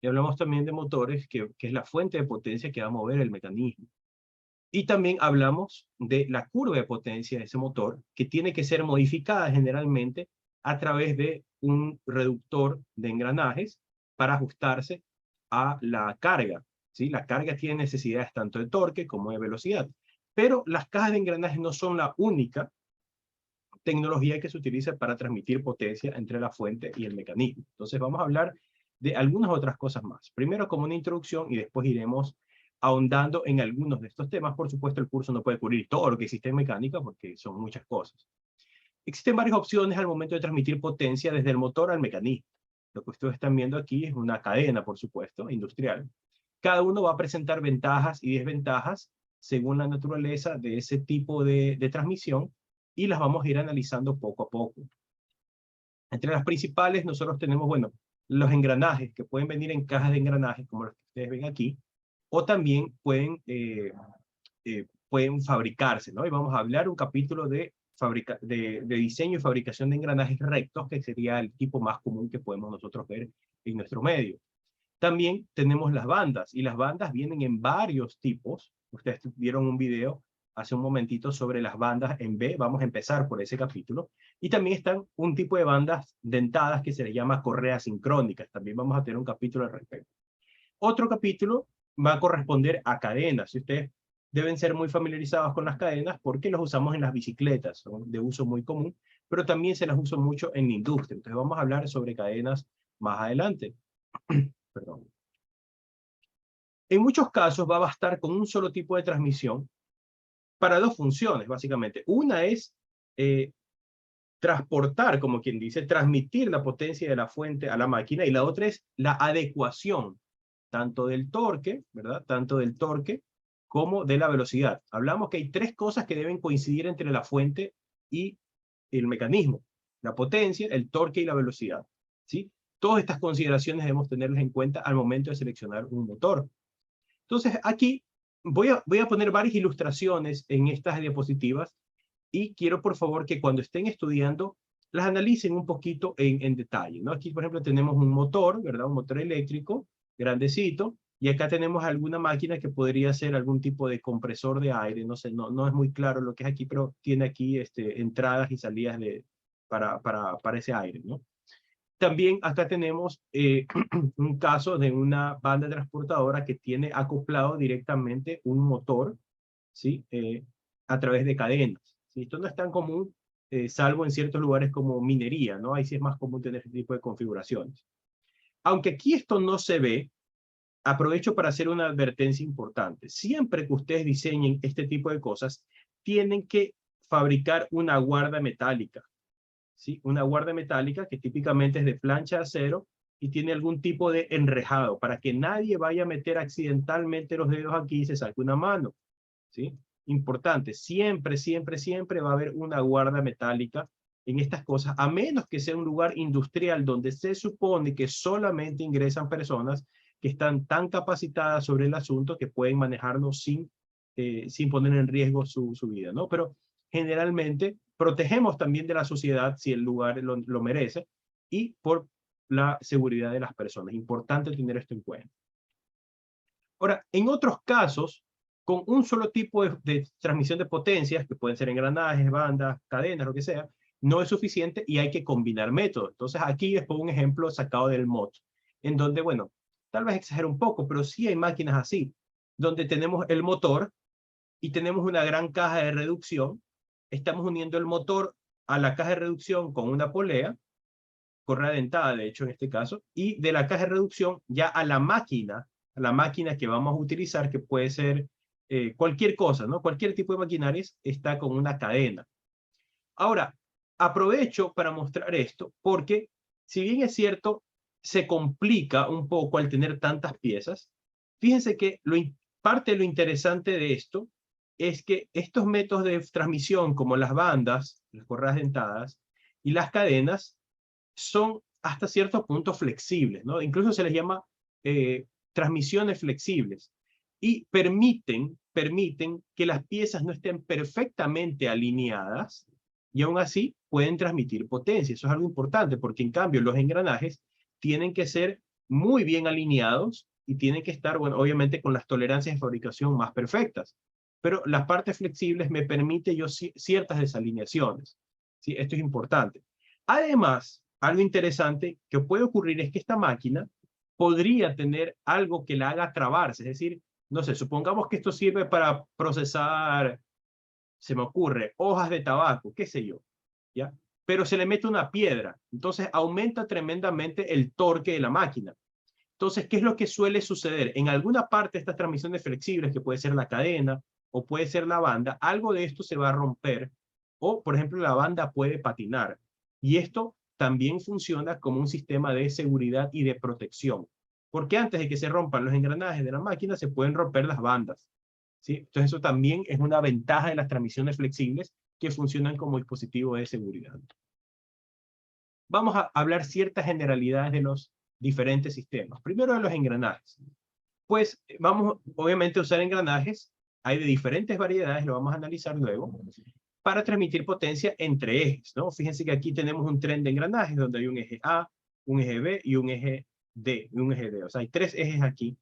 Y hablamos también de motores, que es la fuente de potencia que va a mover el mecanismo. Y también hablamos de la curva de potencia de ese motor, que tiene que ser modificada generalmente a través de un reductor de engranajes para ajustarse a la carga, ¿sí? La carga tiene necesidades tanto de torque como de velocidad. Pero las cajas de engranajes no son la única tecnología que se utiliza para transmitir potencia entre la fuente y el mecanismo. Entonces vamos a hablar de algunas otras cosas más. Primero como una introducción y después iremos ahondando en algunos de estos temas. Por supuesto, el curso no puede cubrir todo lo que existe en mecánica porque son muchas cosas. Existen varias opciones al momento de transmitir potencia desde el motor al mecanismo. Lo que ustedes están viendo aquí es una cadena, por supuesto, industrial. Cada uno va a presentar ventajas y desventajas según la naturaleza de ese tipo de transmisión y las vamos a ir analizando poco a poco. Entre las principales nosotros tenemos, bueno, los engranajes que pueden venir en cajas de engranajes como los que ustedes ven aquí, o también pueden fabricarse, ¿no? Y vamos a hablar un capítulo de diseño y fabricación de engranajes rectos, que sería el tipo más común que podemos nosotros ver en nuestro medio. También tenemos las bandas, y las bandas vienen en varios tipos. Ustedes vieron un video hace un momentito sobre las bandas en B, vamos a empezar por ese capítulo. Y también están un tipo de bandas dentadas que se les llama correas sincrónicas, también vamos a tener un capítulo al respecto. Otro capítulo va a corresponder a cadenas, y ustedes deben ser muy familiarizados con las cadenas porque los usamos en las bicicletas, son de uso muy común, pero también se las usa mucho en la industria. Entonces vamos a hablar sobre cadenas más adelante. Perdón. En muchos casos va a bastar con un solo tipo de transmisión para dos funciones, básicamente. Una es transportar, como quien dice, transmitir la potencia de la fuente a la máquina, y la otra es la adecuación, tanto del torque, ¿verdad? Tanto del torque como de la velocidad. Hablamos que hay tres cosas que deben coincidir entre la fuente y el mecanismo: la potencia, el torque y la velocidad, ¿sí? Todas estas consideraciones debemos tenerlas en cuenta al momento de seleccionar un motor. Entonces, aquí voy a poner varias ilustraciones en estas diapositivas y quiero, por favor, que cuando estén estudiando, las analicen un poquito en detalle, ¿no? Aquí, por ejemplo, tenemos un motor, ¿verdad? Un motor eléctrico, grandecito, y acá tenemos alguna máquina que podría ser algún tipo de compresor de aire, no sé, no es muy claro lo que es aquí, pero tiene aquí entradas y salidas para ese aire, ¿no? También acá tenemos un caso de una banda transportadora que tiene acoplado directamente un motor, ¿sí? A través de cadenas, ¿sí? Esto no es tan común, salvo en ciertos lugares como minería, ¿no? Ahí sí es más común tener este tipo de configuraciones. Aunque aquí esto no se ve, aprovecho para hacer una advertencia importante. Siempre que ustedes diseñen este tipo de cosas, tienen que fabricar una guarda metálica, ¿sí? Una guarda metálica que típicamente es de plancha de acero y tiene algún tipo de enrejado para que nadie vaya a meter accidentalmente los dedos aquí y se saque una mano, ¿sí? Importante, siempre, siempre, siempre va a haber una guarda metálica en estas cosas, a menos que sea un lugar industrial donde se supone que solamente ingresan personas que están tan capacitadas sobre el asunto que pueden manejarlo sin poner en riesgo su vida, ¿no? Pero generalmente protegemos también de la sociedad si el lugar lo merece y por la seguridad de las personas. Importante tener esto en cuenta. Ahora, en otros casos, con un solo tipo de transmisión de potencias, que pueden ser engranajes, bandas, cadenas, lo que sea, no es suficiente y hay que combinar métodos. Entonces aquí les pongo un ejemplo sacado del MOT, en donde, bueno, tal vez exagero un poco, pero sí hay máquinas así, donde tenemos el motor y tenemos una gran caja de reducción. Estamos uniendo el motor a la caja de reducción con una polea, correa dentada, de hecho, en este caso, y de la caja de reducción ya a la máquina que vamos a utilizar, que puede ser cualquier cosa, ¿no? Cualquier tipo de maquinaria está con una cadena. Ahora, aprovecho para mostrar esto, porque si bien es cierto, se complica un poco al tener tantas piezas, fíjense que parte de lo interesante de esto es que estos métodos de transmisión, como las bandas, las correas dentadas y las cadenas, son hasta cierto punto flexibles, ¿no? Incluso se les llama transmisiones flexibles y permiten que las piezas no estén perfectamente alineadas y aún así pueden transmitir potencia. Eso es algo importante porque en cambio los engranajes tienen que ser muy bien alineados y tienen que estar, bueno, obviamente con las tolerancias de fabricación más perfectas. Pero las partes flexibles me permite yo ciertas desalineaciones. ¿Sí? Esto es importante. Además, algo interesante que puede ocurrir es que esta máquina podría tener algo que la haga trabarse. Es decir, no sé, supongamos que esto sirve para procesar, se me ocurre, hojas de tabaco, qué sé yo, ¿ya? Pero se le mete una piedra. Entonces aumenta tremendamente el torque de la máquina. Entonces, ¿qué es lo que suele suceder? En alguna parte de estas transmisiones flexibles, que puede ser la cadena o puede ser la banda, algo de esto se va a romper o, por ejemplo, la banda puede patinar. Y esto también funciona como un sistema de seguridad y de protección. Porque antes de que se rompan los engranajes de la máquina, se pueden romper las bandas. ¿Sí? Entonces, eso también es una ventaja de las transmisiones flexibles que funcionan como dispositivo de seguridad. Vamos a hablar ciertas generalidades de los diferentes sistemas. Primero de los engranajes. Pues vamos obviamente a usar engranajes, hay de diferentes variedades, lo vamos a analizar luego, para transmitir potencia entre ejes, ¿no? Fíjense que aquí tenemos un tren de engranajes donde hay un eje A, un eje B y un eje D, O sea, hay 3 ejes aquí,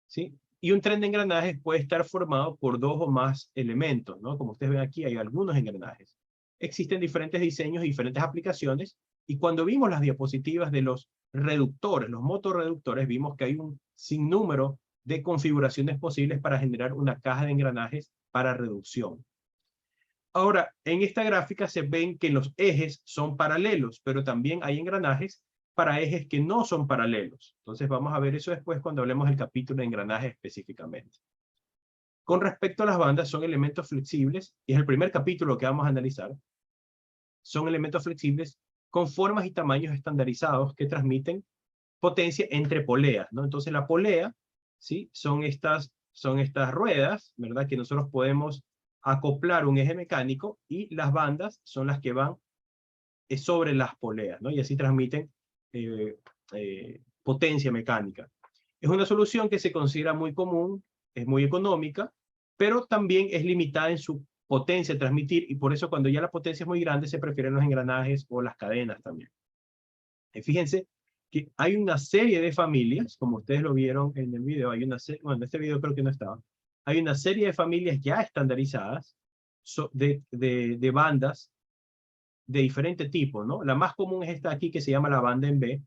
¿sí? Y un tren de engranajes puede estar formado por 2 o más elementos, ¿no? Como ustedes ven aquí, hay algunos engranajes. Existen diferentes diseños y diferentes aplicaciones, y cuando vimos las diapositivas de los reductores, los motorreductores, vimos que hay un sinnúmero de configuraciones posibles para generar una caja de engranajes para reducción. Ahora, en esta gráfica se ven que los ejes son paralelos, pero también hay engranajes para ejes que no son paralelos. Entonces vamos a ver eso después cuando hablemos del capítulo de engranajes específicamente. Con respecto a las bandas, son elementos flexibles, y es el primer capítulo que vamos a analizar. Son elementos flexibles con formas y tamaños estandarizados que transmiten potencia entre poleas, ¿no? Entonces la polea, ¿sí? Son estas ruedas, ¿verdad? Que nosotros podemos acoplar un eje mecánico, y las bandas son las que van sobre las poleas, ¿no? Y así transmiten potencia mecánica. Es una solución que se considera muy común, es muy económica, pero también es limitada en su potencia a transmitir, y por eso cuando ya la potencia es muy grande se prefieren los engranajes o las cadenas también. Fíjense que hay una serie de familias, como ustedes lo vieron en el video, hay una serie, bueno, en este video creo que no estaba, hay una serie de familias ya estandarizadas de bandas de diferente tipo, ¿no? La más común es esta aquí que se llama la banda en B,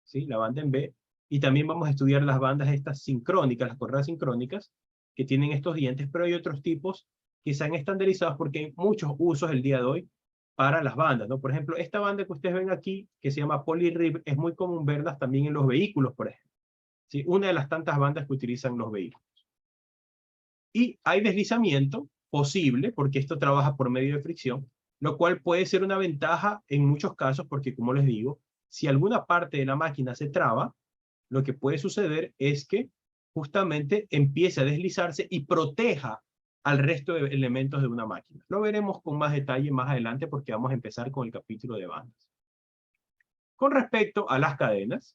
¿sí? La banda en B, y también vamos a estudiar las bandas estas sincrónicas, las correas sincrónicas, que tienen estos dientes, pero hay otros tipos que se han estandarizado porque hay muchos usos el día de hoy para las bandas, ¿no? Por ejemplo, esta banda que ustedes ven aquí, que se llama Polyrib, es muy común verlas también en los vehículos, por ejemplo. ¿Sí? Una de las tantas bandas que utilizan los vehículos. Y hay deslizamiento posible, porque esto trabaja por medio de fricción, lo cual puede ser una ventaja en muchos casos, porque como les digo, si alguna parte de la máquina se traba, lo que puede suceder es que justamente empiece a deslizarse y proteja al resto de elementos de una máquina. Lo veremos con más detalle más adelante, porque vamos a empezar con el capítulo de bandas. Con respecto a las cadenas,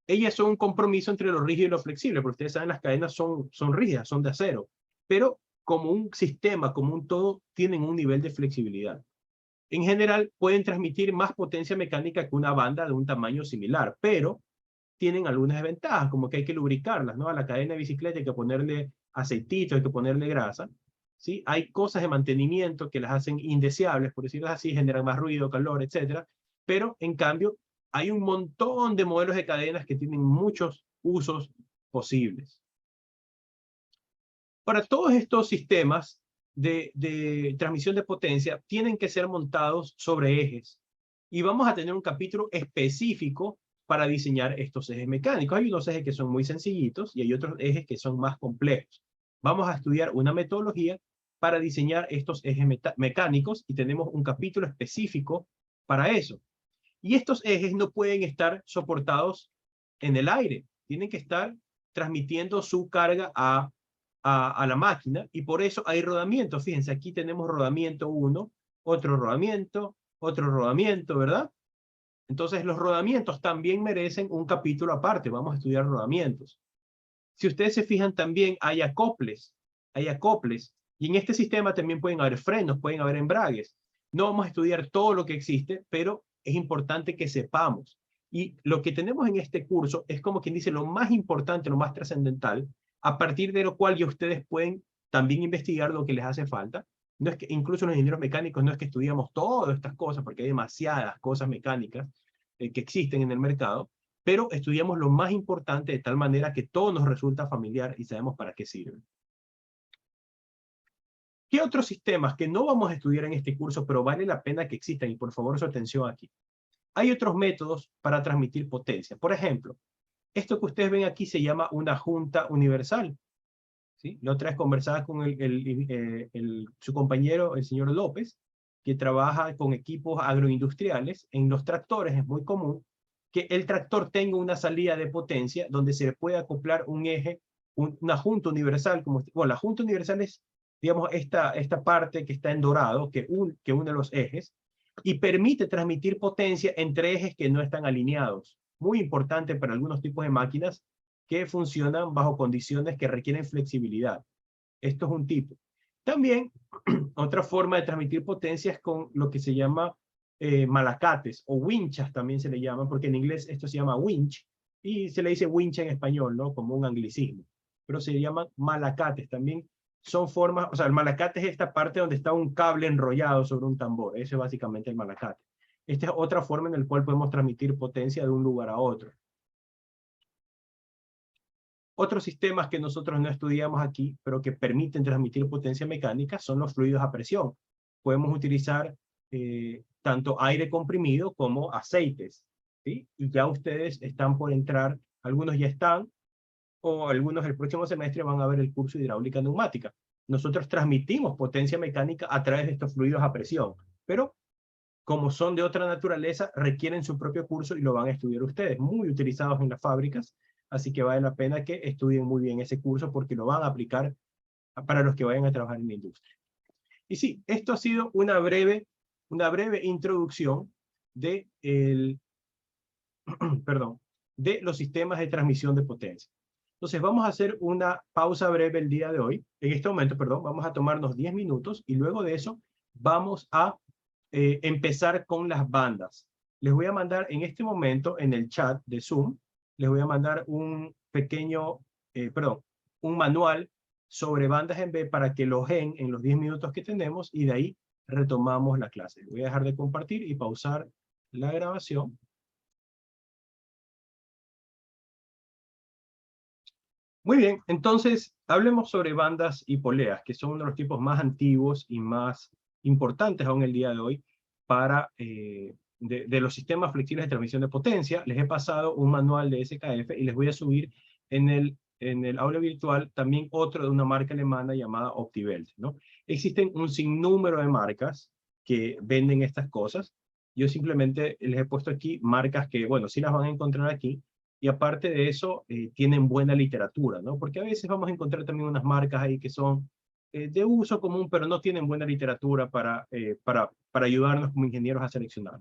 ellas son un compromiso entre lo rígido y lo flexible, porque ustedes saben, las cadenas son rígidas, son de acero, pero como un sistema, como un todo, tienen un nivel de flexibilidad. En general, pueden transmitir más potencia mecánica que una banda de un tamaño similar, pero tienen algunas desventajas, como que hay que lubricarlas, ¿no? A la cadena de bicicleta hay que ponerle aceitito, hay que ponerle grasa, ¿sí? Hay cosas de mantenimiento que las hacen indeseables, por decirlo así, generan más ruido, calor, etcétera, pero en cambio hay un montón de modelos de cadenas que tienen muchos usos posibles. Para todos estos sistemas de transmisión de potencia tienen que ser montados sobre ejes, y vamos a tener un capítulo específico para diseñar estos ejes mecánicos. Hay unos ejes que son muy sencillitos y hay otros ejes que son más complejos. Vamos a estudiar una metodología para diseñar estos ejes mecánicos, y tenemos un capítulo específico para eso. Y estos ejes no pueden estar soportados en el aire, tienen que estar transmitiendo su carga a la máquina, y por eso hay rodamientos. Fíjense, aquí tenemos rodamiento 1, otro rodamiento, ¿verdad? Entonces los rodamientos también merecen un capítulo aparte, vamos a estudiar rodamientos. Si ustedes se fijan, también hay acoples, y en este sistema también pueden haber frenos, pueden haber embragues. No vamos a estudiar todo lo que existe, pero es importante que sepamos Y lo que tenemos en este curso es como quien dice lo más importante, lo más trascendental, a partir de lo cual ya ustedes pueden también investigar lo que les hace falta. No es que, incluso los ingenieros mecánicos no es que estudiamos todas estas cosas, porque hay demasiadas cosas mecánicas que existen en el mercado, pero estudiamos lo más importante de tal manera que todo nos resulta familiar y sabemos para qué sirve. ¿Qué otros sistemas que no vamos a estudiar en este curso, pero vale la pena que existan? Y por favor, su atención aquí. Hay otros métodos para transmitir potencia. Por ejemplo, esto que ustedes ven aquí se llama una junta universal. ¿Sí? La otra vez conversaba con su compañero, el señor López, que trabaja con equipos agroindustriales. En los tractores es muy común que el tractor tenga una salida de potencia donde se le puede acoplar un eje, una junta universal. Bueno, la junta universal es, digamos, esta parte que está en dorado, que une los ejes, y permite transmitir potencia entre ejes que no están alineados. Muy importante para algunos tipos de máquinas que funcionan bajo condiciones que requieren flexibilidad. Esto es un tipo. También, otra forma de transmitir potencia es con lo que se llama malacates o winchas también se le llama, porque en inglés esto se llama winch y se le dice winch en español, ¿no? Como un anglicismo. Pero se llaman malacates. También son formas, o sea, el malacate es esta parte donde está un cable enrollado sobre un tambor. Eso es básicamente el malacate. Esta es otra forma en la cual podemos transmitir potencia de un lugar a otro. Otros sistemas que nosotros no estudiamos aquí, pero que permiten transmitir potencia mecánica, son los fluidos a presión. Podemos utilizar tanto aire comprimido como aceites, ¿sí? Y ya ustedes están por entrar, algunos ya están, o algunos el próximo semestre van a ver el curso de hidráulica neumática. Nosotros transmitimos potencia mecánica a través de estos fluidos a presión, pero como son de otra naturaleza, requieren su propio curso y lo van a estudiar ustedes, muy utilizados en las fábricas, así que vale la pena que estudien muy bien ese curso porque lo van a aplicar para los que vayan a trabajar en la industria. Y sí, esto ha sido una breve introducción de, de los sistemas de transmisión de potencia. Entonces vamos a hacer una pausa breve el día de hoy. En este momento, vamos a tomarnos 10 minutos y luego de eso vamos a empezar con las bandas. Les voy a mandar en este momento en el chat de Zoom, les voy a mandar un pequeño, un manual sobre bandas en B para que lo den en los 10 minutos que tenemos y de ahí retomamos la clase. Voy a dejar de compartir y pausar la grabación. Muy bien, entonces hablemos sobre bandas y poleas, que son uno de los tipos más antiguos y más importantes aún el día de hoy para de los sistemas flexibles de transmisión de potencia. Les he pasado un manual de SKF y les voy a subir en el aula virtual también otro de una marca alemana llamada Optiwelt, ¿no? Existen un sinnúmero de marcas que venden estas cosas. Yo simplemente les he puesto aquí marcas que, bueno, sí las van a encontrar aquí, y aparte de eso, tienen buena literatura, ¿no? Porque a veces vamos a encontrar también unas marcas ahí que son de uso común, pero no tienen buena literatura para ayudarnos como ingenieros a seleccionar.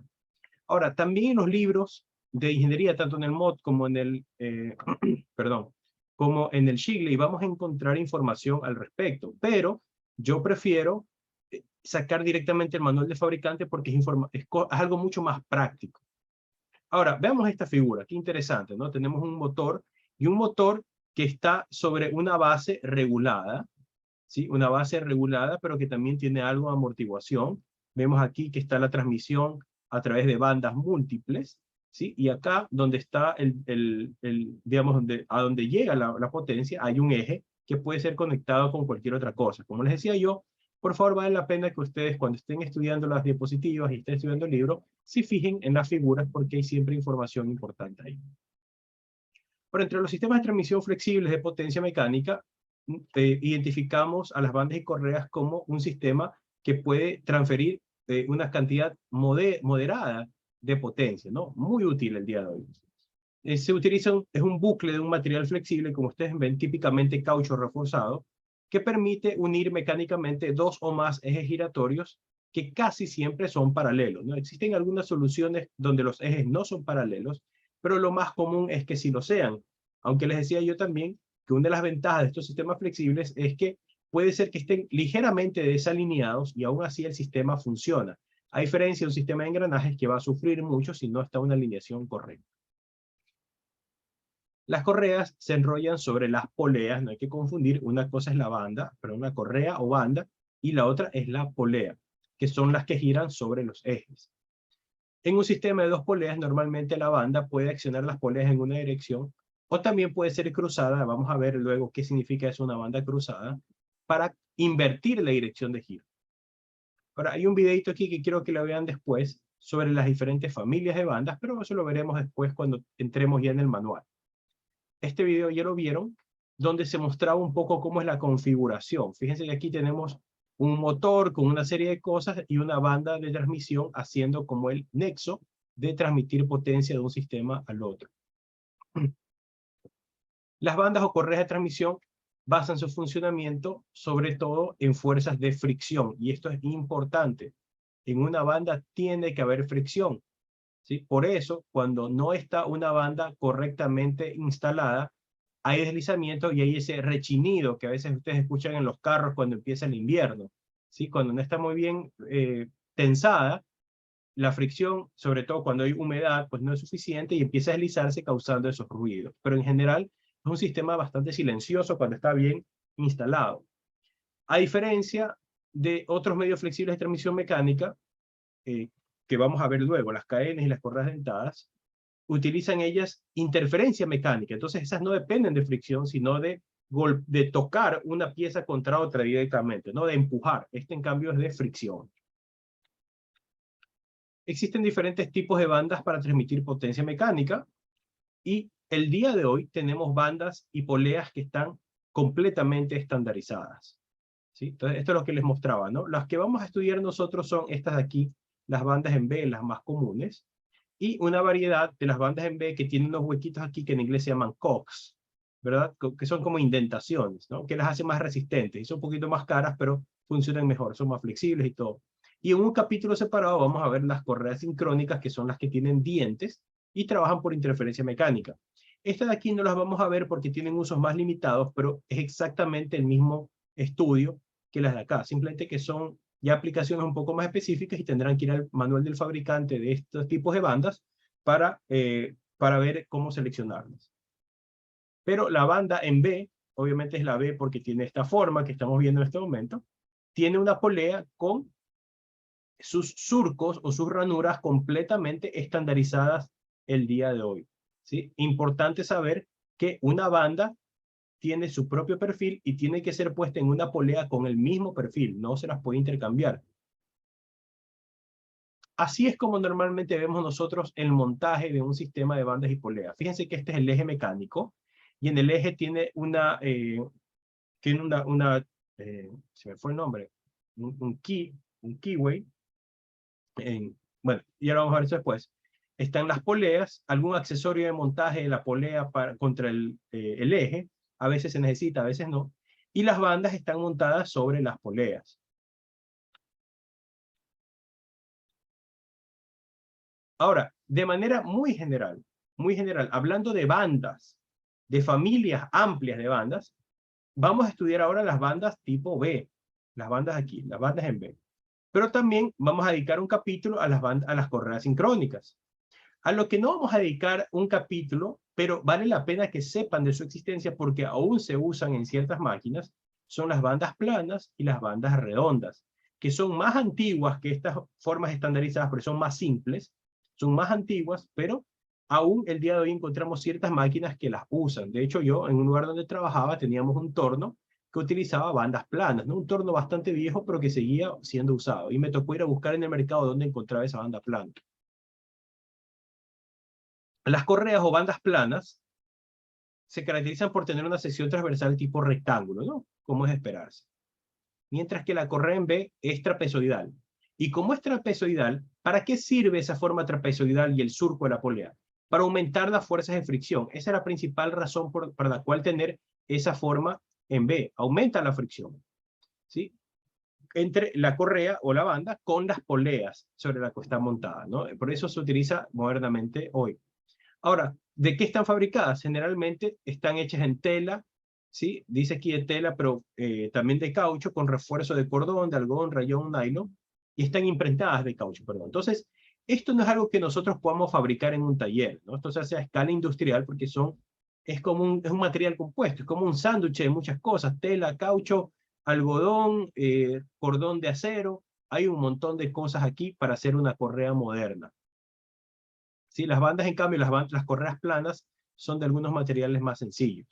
Ahora, también en los libros de ingeniería, tanto en el MOD como en el, como en el Shigley, vamos a encontrar información al respecto, pero yo prefiero sacar directamente el manual de fabricante porque es algo mucho más práctico. Ahora, veamos esta figura, qué interesante, ¿no? Tenemos un motor y un motor que está sobre una base regulada, ¿sí? Una base regulada, pero que también tiene algo de amortiguación. Vemos aquí que está la transmisión a través de bandas múltiples, ¿sí? Y acá donde está digamos, a donde llega la potencia, hay un eje que puede ser conectado con cualquier otra cosa. Como les decía yo, por favor, vale la pena que ustedes cuando estén estudiando las diapositivas y estén estudiando el libro, se fijen en las figuras porque hay siempre información importante ahí. Pero entre los sistemas de transmisión flexibles de potencia mecánica, identificamos a las bandas y correas como un sistema que puede transferir una cantidad moderada de potencia, ¿no? Muy útil el día de hoy. Se utiliza, es un bucle de un material flexible, como ustedes ven, típicamente caucho reforzado, que permite unir mecánicamente dos o más ejes giratorios que casi siempre son paralelos, ¿no? Existen algunas soluciones donde los ejes no son paralelos, pero lo más común es que sí lo sean. Aunque les decía yo también que una de las ventajas de estos sistemas flexibles es que puede ser que estén ligeramente desalineados y aún así el sistema funciona. A diferencia de un sistema de engranajes que va a sufrir mucho si no está una alineación correcta. Las correas se enrollan sobre las poleas, no hay que confundir, una cosa es la banda, pero una correa o banda, y la otra es la polea, que son las que giran sobre los ejes. En un sistema de dos poleas, normalmente la banda puede accionar las poleas en una dirección, o también puede ser cruzada, vamos a ver luego qué significa eso, una banda cruzada, para invertir la dirección de giro. Ahora, hay un videito aquí que quiero que lo vean después sobre las diferentes familias de bandas, pero eso lo veremos después cuando entremos ya en el manual. Este video ya lo vieron, donde se mostraba un poco cómo es la configuración. Fíjense que aquí tenemos un motor con una serie de cosas y una banda de transmisión haciendo como el nexo de transmitir potencia de un sistema al otro. Las bandas o correas de transmisión basan su funcionamiento sobre todo en fuerzas de fricción, y esto es importante. En una banda tiene que haber fricción, ¿sí? Por eso, cuando no está una banda correctamente instalada, hay deslizamiento y hay ese rechinido que a veces ustedes escuchan en los carros cuando empieza el invierno, ¿sí? Cuando no está muy bien tensada, la fricción, sobre todo cuando hay humedad, pues no es suficiente y empieza a deslizarse causando esos ruidos. Pero en general es un sistema bastante silencioso cuando está bien instalado. A diferencia de otros medios flexibles de transmisión mecánica, que vamos a ver luego, las cadenas y las correas dentadas, utilizan ellas interferencia mecánica. Entonces esas no dependen de fricción, sino de tocar una pieza contra otra directamente, no de empujar. Este en cambio es de fricción. Existen diferentes tipos de bandas para transmitir potencia mecánica y el día de hoy tenemos bandas y poleas que están completamente estandarizadas, ¿sí? Entonces esto es lo que les mostraba, ¿no? Las que vamos a estudiar nosotros son estas de aquí, las bandas en B, las más comunes, y una variedad de las bandas en B que tienen unos huequitos aquí que en inglés se llaman cogs, ¿verdad? Que son como indentaciones, ¿no? Que las hacen más resistentes y son un poquito más caras, pero funcionan mejor, son más flexibles y todo. Y en un capítulo separado vamos a ver las correas sincrónicas, que son las que tienen dientes y trabajan por interferencia mecánica. Estas de aquí no las vamos a ver porque tienen usos más limitados, pero es exactamente el mismo estudio que las de acá, simplemente que son ya aplicaciones un poco más específicas y tendrán que ir al manual del fabricante de estos tipos de bandas para ver cómo seleccionarlas. Pero la banda en B, obviamente es la B porque tiene esta forma que estamos viendo en este momento, tiene una polea con sus surcos o sus ranuras completamente estandarizadas el día de hoy, ¿sí? Importante saber que una banda tiene su propio perfil y tiene que ser puesta en una polea con el mismo perfil, no se las puede intercambiar. Así es como normalmente vemos nosotros el montaje de un sistema de bandas y poleas. Fíjense que este es el eje mecánico y en el eje tiene se me fue el nombre, un keyway. Bueno, ya lo vamos a ver eso después. Están las poleas, algún accesorio de montaje de la polea contra el eje. A veces se necesita, a veces no. Y las bandas están montadas sobre las poleas. Ahora, de manera muy general, hablando de bandas, de familias amplias de bandas, vamos a estudiar ahora las bandas tipo B, las bandas aquí, las bandas en B. Pero también vamos a dedicar un capítulo a las correas sincrónicas. A lo que no vamos a dedicar un capítulo, pero vale la pena que sepan de su existencia porque aún se usan en ciertas máquinas, son las bandas planas y las bandas redondas, que son más antiguas que estas formas estandarizadas, porque son más simples, son más antiguas, pero aún el día de hoy encontramos ciertas máquinas que las usan. De hecho, yo en un lugar donde trabajaba teníamos un torno que utilizaba bandas planas, ¿no? Un torno bastante viejo, pero que seguía siendo usado. Y me tocó ir a buscar en el mercado dónde encontraba esa banda plana. Las correas o bandas planas se caracterizan por tener una sección transversal tipo rectángulo, ¿no? Como es de esperarse. Mientras que la correa en B es trapezoidal. Y como es trapezoidal, ¿para qué sirve esa forma trapezoidal y el surco de la polea? Para aumentar las fuerzas de fricción. Esa es la principal razón para la cual tener esa forma en B. Aumenta la fricción, ¿sí? Entre la correa o la banda con las poleas sobre la que está montada, ¿no? Por eso se utiliza modernamente hoy. Ahora, ¿de qué están fabricadas? Generalmente están hechas en tela, ¿sí? Dice aquí de tela, pero también de caucho, con refuerzo de cordón, de algodón, rayón, nylon, y están impregnadas de caucho, perdón. Entonces, esto no es algo que nosotros podamos fabricar en un taller, ¿no? Esto se hace a escala industrial porque son es un material compuesto, es como un sándwich de muchas cosas, tela, caucho, algodón, cordón de acero, hay un montón de cosas aquí para hacer una correa moderna. ¿Sí? Las bandas, en cambio, las correas planas son de algunos materiales más sencillos.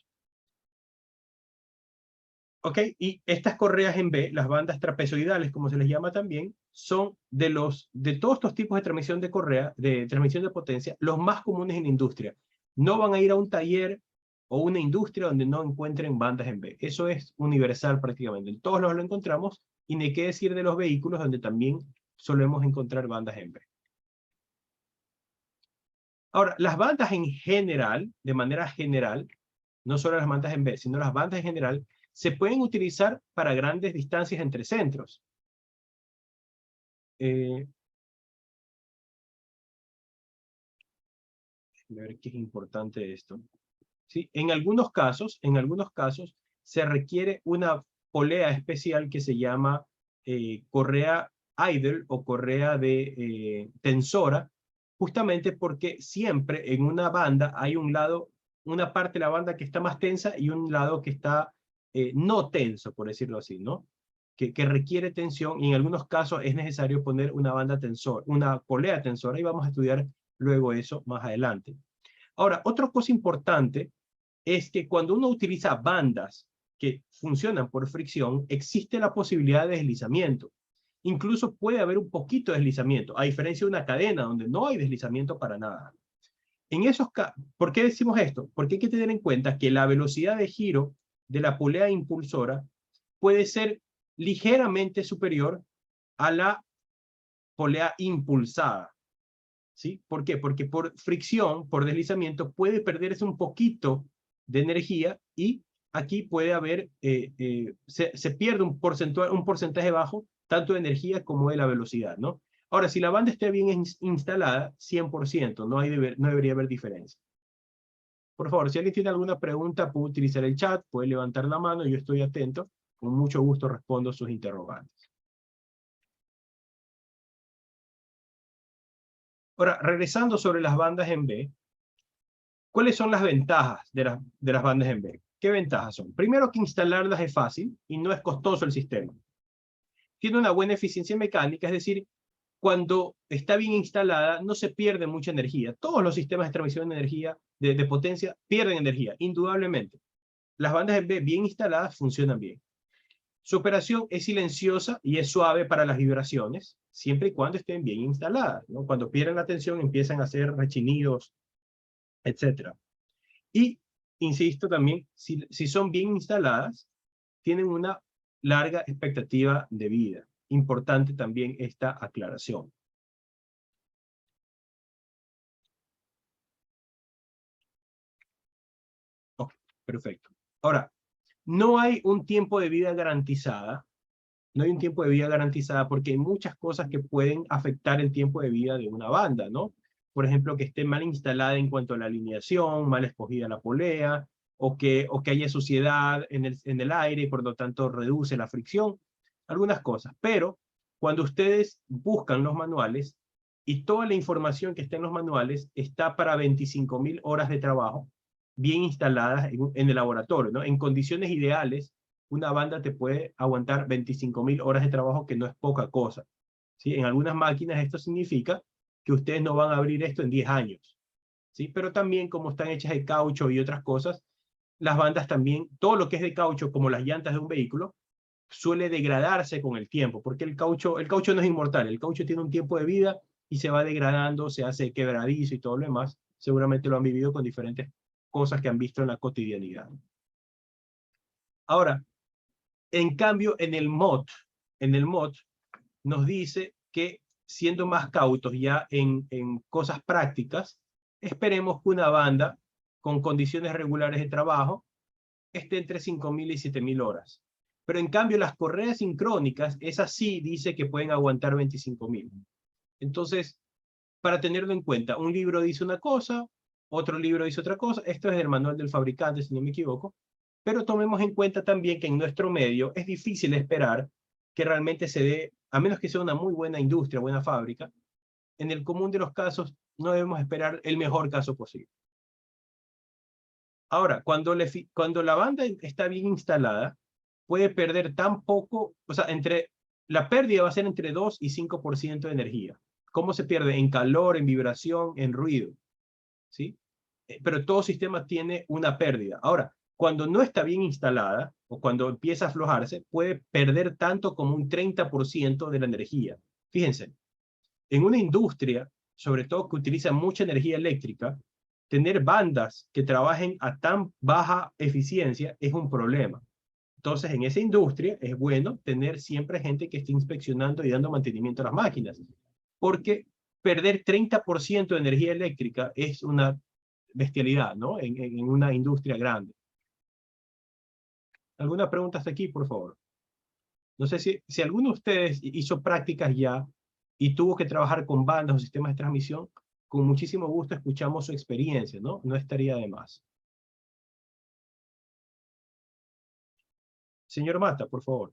¿Ok? Y estas correas en B, las bandas trapezoidales, como se les llama también, son de todos estos tipos de transmisión de correa, de transmisión de potencia, los más comunes en la industria. No van a ir a un taller o una industria donde no encuentren bandas en B. Eso es universal prácticamente. En todos los lo encontramos, y ni qué decir de los vehículos donde también solemos encontrar bandas en B. Ahora, las bandas en general, de manera general, no solo las bandas en B, sino las bandas en general, se pueden utilizar para grandes distancias entre centros. A ver qué es importante esto. ¿Sí? En algunos casos, se requiere una polea especial que se llama correa idle o correa de tensora, justamente porque siempre en una banda hay un lado, una parte de la banda que está más tensa y un lado que está no tenso, por decirlo así, ¿no? Que requiere tensión, y en algunos casos es necesario poner una banda tensor, una polea tensora, y vamos a estudiar luego eso más adelante. Ahora, otra cosa importante es que cuando uno utiliza bandas que funcionan por fricción, existe la posibilidad de deslizamiento. Incluso puede haber un poquito de deslizamiento, a diferencia de una cadena donde no hay deslizamiento para nada. En esos casos, ¿por qué decimos esto? Porque hay que tener en cuenta que la velocidad de giro de la polea impulsora puede ser ligeramente superior a la polea impulsada. ¿Sí? ¿Por qué? Porque por fricción, por deslizamiento, puede perderse un poquito de energía, y aquí puede haber, se pierde un porcentaje bajo, tanto de energía como de la velocidad, ¿no? Ahora, si la banda está bien instalada, 100%, no debería haber diferencia. Por favor, si alguien tiene alguna pregunta, puede utilizar el chat, puede levantar la mano, yo estoy atento, con mucho gusto respondo sus interrogantes. Ahora, regresando sobre las bandas en B, ¿cuáles son las ventajas de las bandas en B? ¿Qué ventajas son? Primero, que instalarlas es fácil y no es costoso el sistema. Tiene una buena eficiencia mecánica, es decir, cuando está bien instalada no se pierde mucha energía. Todos los sistemas de transmisión de energía, de potencia, pierden energía, indudablemente. Las bandas en B bien instaladas funcionan bien. Su operación es silenciosa y es suave para las vibraciones, siempre y cuando estén bien instaladas, ¿no? Cuando pierden la tensión empiezan a hacer rechinidos, etc. Y, insisto también, si son bien instaladas, tienen una larga expectativa de vida. Importante también esta aclaración. Ok, perfecto. Ahora, no hay un tiempo de vida garantizada. No hay un tiempo de vida garantizada porque hay muchas cosas que pueden afectar el tiempo de vida de una banda, ¿no? Por ejemplo, que esté mal instalada en cuanto a la alineación, mal escogida la polea, o que haya suciedad en el aire y por lo tanto reduce la fricción, algunas cosas. Pero cuando ustedes buscan los manuales, y toda la información que está en los manuales está para 25.000 horas de trabajo bien instaladas en el laboratorio, ¿no? En condiciones ideales, una banda te puede aguantar 25.000 horas de trabajo, que no es poca cosa. ¿Sí? En algunas máquinas esto significa que ustedes no van a abrir esto en 10 años. ¿Sí? Pero también, como están hechas de caucho y otras cosas, las bandas también, todo lo que es de caucho, como las llantas de un vehículo, suele degradarse con el tiempo, porque el caucho no es inmortal, el caucho tiene un tiempo de vida y se va degradando, se hace quebradizo y todo lo demás. Seguramente lo han vivido con diferentes cosas que han visto en la cotidianidad. Ahora, en cambio, en el mod nos dice que, siendo más cautos ya en cosas prácticas, esperemos que una banda con condiciones regulares de trabajo esté entre 5.000 y 7.000 horas. Pero en cambio las correas sincrónicas, esas sí dice que pueden aguantar 25.000. Entonces, para tenerlo en cuenta, un libro dice una cosa, otro libro dice otra cosa. Esto es del manual del fabricante, si no me equivoco. Pero tomemos en cuenta también que en nuestro medio es difícil esperar que realmente se dé, a menos que sea una muy buena industria, buena fábrica. En el común de los casos no debemos esperar el mejor caso posible. Ahora, cuando la banda está bien instalada, puede perder tan poco, o sea, la pérdida va a ser entre 2 y 5% de energía. ¿Cómo se pierde? En calor, en vibración, en ruido, ¿sí? Pero todo sistema tiene una pérdida. Ahora, cuando no está bien instalada, o cuando empieza a aflojarse, puede perder tanto como un 30% de la energía. Fíjense, en una industria, sobre todo que utiliza mucha energía eléctrica, tener bandas que trabajen a tan baja eficiencia es un problema. Entonces, en esa industria es bueno tener siempre gente que esté inspeccionando y dando mantenimiento a las máquinas, porque perder 30% de energía eléctrica es una bestialidad, ¿no? En una industria grande. ¿Alguna pregunta hasta aquí, por favor? No sé si alguno de ustedes hizo prácticas ya y tuvo que trabajar con bandas o sistemas de transmisión, con muchísimo gusto escuchamos su experiencia, ¿no? No estaría de más. Señor Mata, por favor.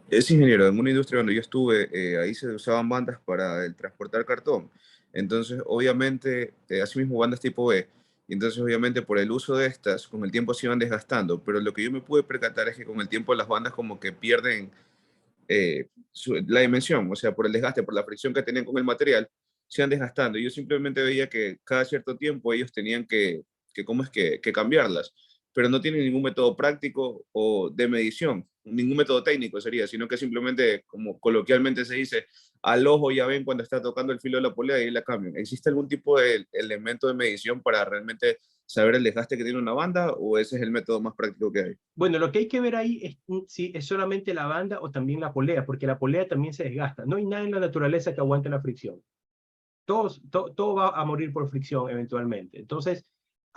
Es ingeniero, en una industria donde yo estuve, ahí se usaban bandas para el transportar cartón. Entonces, obviamente, asimismo bandas tipo B. Y entonces, obviamente, por el uso de estas, con el tiempo se iban desgastando. Pero lo que yo me pude percatar es que con el tiempo las bandas como que pierden la dimensión, o sea, por el desgaste, por la fricción que tenían con el material, se iban desgastando. Y yo simplemente veía que cada cierto tiempo ellos tenían ¿cómo es que cambiarlas? Pero no tienen ningún método práctico o de medición, ningún método técnico sería, sino que simplemente, como coloquialmente se dice, al ojo ya ven cuando está tocando el filo de la polea y ahí la cambian. ¿Existe algún tipo de elemento de medición para realmente saber el desgaste que tiene una banda o ese es el método más práctico que hay? Bueno, lo que hay que ver ahí es si es solamente la banda o también la polea, porque la polea también se desgasta. No hay nada en la naturaleza que aguante la fricción. Todo va a morir por fricción eventualmente. Entonces,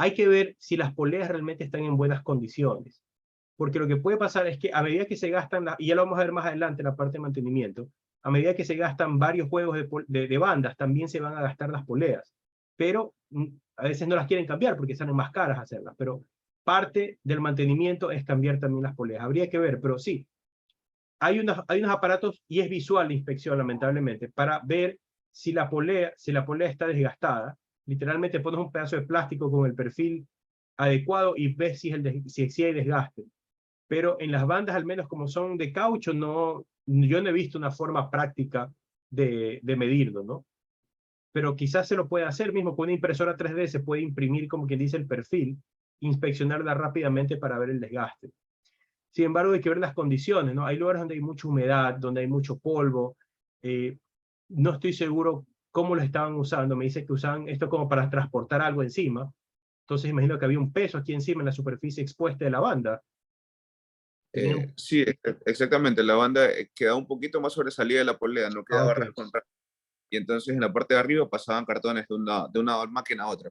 hay que ver si las poleas realmente están en buenas condiciones. Porque lo que puede pasar es que a medida que se gastan, y ya lo vamos a ver más adelante en la parte de mantenimiento, a medida que se gastan varios juegos de bandas, también se van a gastar las poleas. Pero a veces no las quieren cambiar porque salen más caras hacerlas. Pero parte del mantenimiento es cambiar también las poleas. Habría que ver, pero sí, hay unos aparatos, y es visual la inspección, lamentablemente, para ver si la polea está desgastada. Literalmente pones un pedazo de plástico con el perfil adecuado y ves si hay desgaste. Pero en las bandas, al menos como son de caucho, yo no he visto una forma práctica de medirlo, ¿no? Pero quizás se lo puede hacer mismo con una impresora 3D, se puede imprimir, como quien dice, el perfil, inspeccionarla rápidamente para ver el desgaste. Sin embargo, hay que ver las condiciones, ¿no? Hay lugares donde hay mucha humedad, donde hay mucho polvo. No estoy seguro cómo lo estaban usando. Me dice que usaban esto como para transportar algo encima. Entonces imagino que había un peso aquí encima en la superficie expuesta de la banda. Sí, exactamente. La banda quedaba un poquito más sobresalida de la polea, no quedaba Ok. ras con ras. Y entonces en la parte de arriba pasaban cartones de una máquina a otra.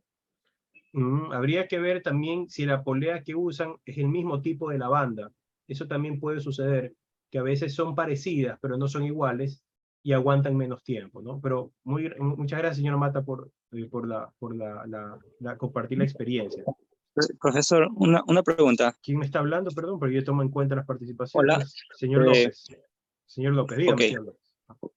Habría que ver también si la polea que usan es el mismo tipo de lavanda. Eso también puede suceder, que a veces son parecidas, pero no son iguales y aguantan menos tiempo, ¿no? Pero muchas gracias, señor Mata, por compartir la experiencia. Profesor, una pregunta. ¿Quién me está hablando? Perdón, porque yo tomo en cuenta las Hola. participaciones. Señor López. Señor López, dígame, Ok, señor López.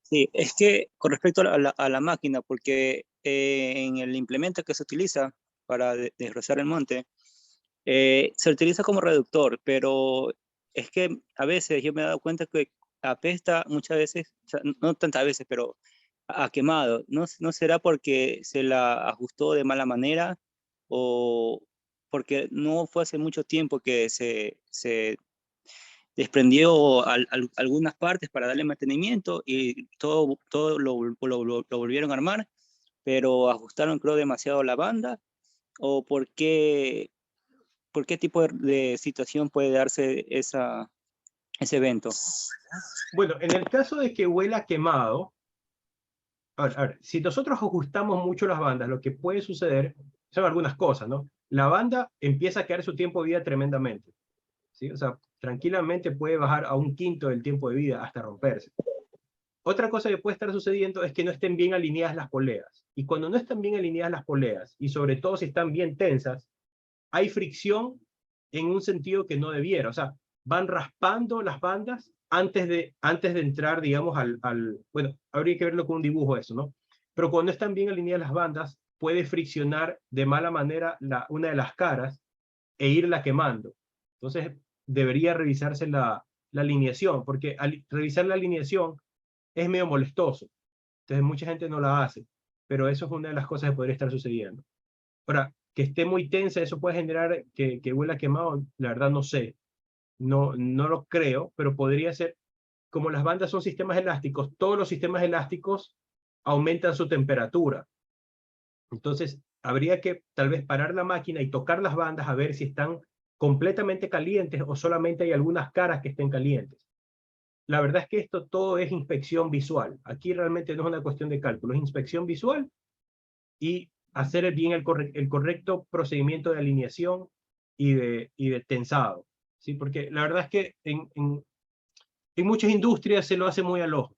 sí, es que con respecto a la máquina, porque en el implemento que se utiliza para desbrozar el monte, se utiliza como reductor, pero es que a veces yo me he dado cuenta que apesta muchas veces, o sea, no tantas veces, pero a quemado. ¿No será porque se la ajustó de mala manera o porque no fue hace mucho tiempo que se desprendió algunas partes para darle mantenimiento y todo lo volvieron a armar, pero ajustaron creo demasiado la banda? ¿O por qué tipo de situación puede darse ese evento? Bueno, en el caso de que huela quemado, a ver, si nosotros ajustamos mucho las bandas, lo que puede suceder son algunas cosas, ¿no? La banda empieza a caer su tiempo de vida tremendamente, ¿sí? O sea, tranquilamente puede bajar a un quinto del tiempo de vida hasta romperse. Otra cosa que puede estar sucediendo es que no estén bien alineadas las poleas. Y cuando no están bien alineadas las poleas, y sobre todo si están bien tensas, hay fricción en un sentido que no debiera. O sea, van raspando las bandas antes de entrar, digamos, bueno, habría que verlo con un dibujo eso, ¿no? Pero cuando no están bien alineadas las bandas, puede friccionar de mala manera una de las caras e irla quemando. Entonces debería revisarse la alineación, porque al revisar la alineación es medio molestoso. Entonces mucha gente no la hace, pero eso es una de las cosas que podría estar sucediendo. Ahora, que esté muy tensa, eso puede generar que huela quemado, la verdad no sé. No lo creo, pero podría ser, como las bandas son sistemas elásticos, todos los sistemas elásticos aumentan su temperatura. Entonces, habría que tal vez parar la máquina y tocar las bandas a ver si están completamente calientes o solamente hay algunas caras que estén calientes. La verdad es que esto todo es inspección visual. Aquí realmente no es una cuestión de cálculo, es inspección visual y hacer bien el correcto procedimiento de alineación y de tensado. ¿Sí? Porque la verdad es que en muchas industrias se lo hace muy al ojo.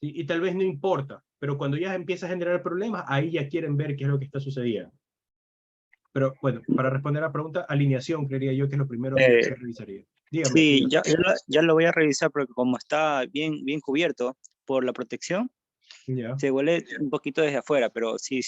¿Sí? Y tal vez no importa, pero cuando ya empieza a generar problemas, ahí ya quieren ver qué es lo que está sucediendo. Pero bueno, para responder a la pregunta, alineación creería yo que es lo primero que se revisaría. Dígame. Sí, ya lo voy a revisar porque como está bien cubierto por la protección, Ya. se huele un poquito desde afuera, pero sí,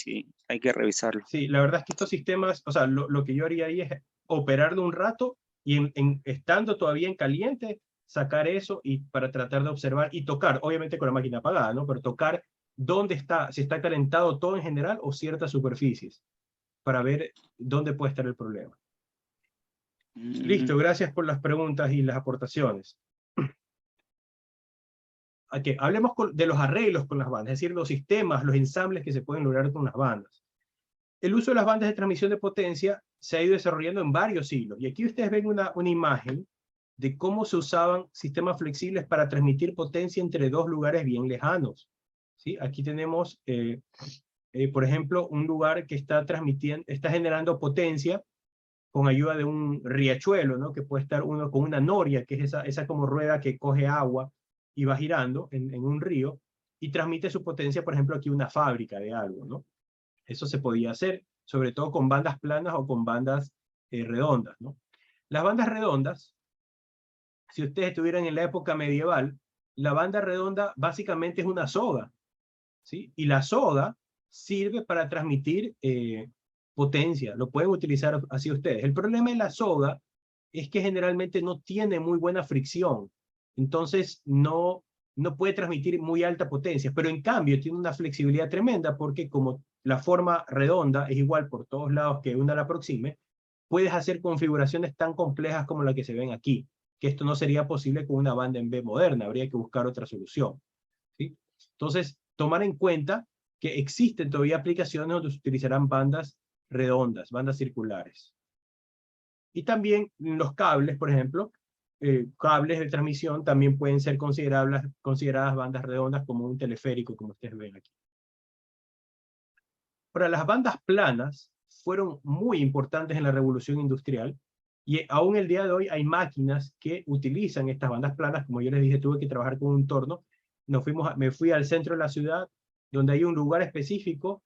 hay que revisarlo. Sí, la verdad es que estos sistemas, o sea, lo que yo haría ahí es operarlo un rato y estando todavía en caliente, sacar eso y para tratar de observar y tocar, obviamente con la máquina apagada, ¿no? Pero tocar dónde está, si está calentado todo en general o ciertas superficies, para ver dónde puede estar el problema. Listo, gracias por las preguntas y las aportaciones. Okay, hablemos de los arreglos con las bandas, es decir, los sistemas, los ensambles que se pueden lograr con las bandas. El uso de las bandas de transmisión de potencia se ha ido desarrollando en varios siglos. Y aquí ustedes ven una imagen de cómo se usaban sistemas flexibles para transmitir potencia entre dos lugares bien lejanos. ¿Sí? Aquí tenemos, por ejemplo, un lugar que está generando potencia con ayuda de un riachuelo, ¿no? Que puede estar uno con una noria, que es esa como rueda que coge agua y va girando en un río, y transmite su potencia, por ejemplo, aquí una fábrica de algo, ¿no? Eso se podía hacer, sobre todo con bandas planas o con bandas redondas, ¿no? Las bandas redondas, si ustedes estuvieran en la época medieval, la banda redonda básicamente es una soga, ¿sí? Y la soga sirve para transmitir potencia, lo pueden utilizar así ustedes. El problema de la soga es que generalmente no tiene muy buena fricción, entonces no puede transmitir muy alta potencia, pero en cambio tiene una flexibilidad tremenda porque como la forma redonda es igual por todos lados que una la aproxime, puedes hacer configuraciones tan complejas como la que se ven aquí, que esto no sería posible con una banda en B moderna, habría que buscar otra solución, ¿sí? Entonces, tomar en cuenta que existen todavía aplicaciones donde se utilizarán bandas redondas, bandas circulares. Y también los cables, por ejemplo, cables de transmisión también pueden ser consideradas bandas redondas como un teleférico, como ustedes ven aquí. Ahora, las bandas planas fueron muy importantes en la revolución industrial y aún el día de hoy hay máquinas que utilizan estas bandas planas. Como yo les dije, tuve que trabajar con un torno. Me fui al centro de la ciudad, donde hay un lugar específico,